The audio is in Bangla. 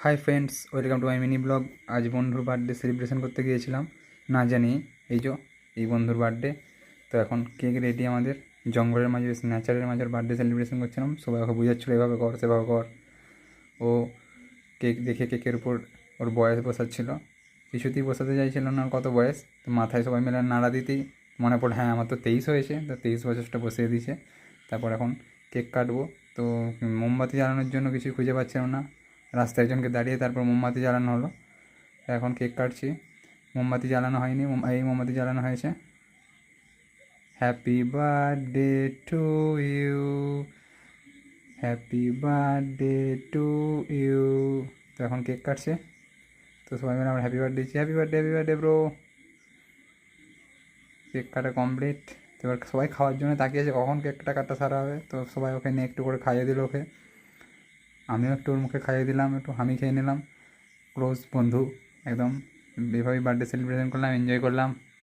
Hi friends, welcome to my mini blog. আজ বন্ধুর বার্থডে সেলিব্রেশন করতে গিয়েছিলাম না জানি। এই বন্ধুর বার্থডে। তো এখন কেক রেডি আমাদের। জঙ্গলের মাঝে, নেচারের মাঝে বার্থডে সেলিব্রেশন করছিলাম। সবাই ওকে বুঝাচ্ছিলো এভাবে কর সেভাবে কর। ও কেক দেখে কেকের উপর ওর বয়স বসাচ্ছিল, কিছুতেই বসাতে চাইছিল না ওর কত বয়স। তো মাথায় সবাই মিলে নাড়া দিতেই মনে পড়ে, হ্যাঁ আমার তো 23 হয়েছে। তো 23 বছরটা বসিয়ে দিয়েছে। তারপর এখন কেক কাটবো। তো মোমবাতি জ্বালানোর জন্য কিছু খুঁজে পাচ্ছিলাম না। রাস্তায় একজনকে দাঁড়িয়ে তারপর মোমবাতি জ্বালানো হলো। এখন কেক কাটছি। মোমবাতি জ্বালানো হয়নি, এই মোমবাতি জ্বালানো হয়েছে। Happy birthday to you, happy birthday to you. তো এখন কেক কাটছে। তো সবাই মিলে আমরা হ্যাপি বার্থডে দিচ্ছি, happy birthday, happy birthday bro. Cake কাটা কমপ্লিট। তো এবার সবাই খাওয়ার জন্য তাকিয়েছে কখন কেকটা কাটা সারা হবে। তো সবাই ওকে নিয়ে একটু করে খাইয়ে দিল ওকে। আমিও একটু ওর মুখে খাইয়ে দিলাম, একটু আমি খেয়ে নিলাম। ক্লোজ বন্ধু একদম। এভাবেই বার্থডে সেলিব্রেশন করলাম, এনজয় করলাম।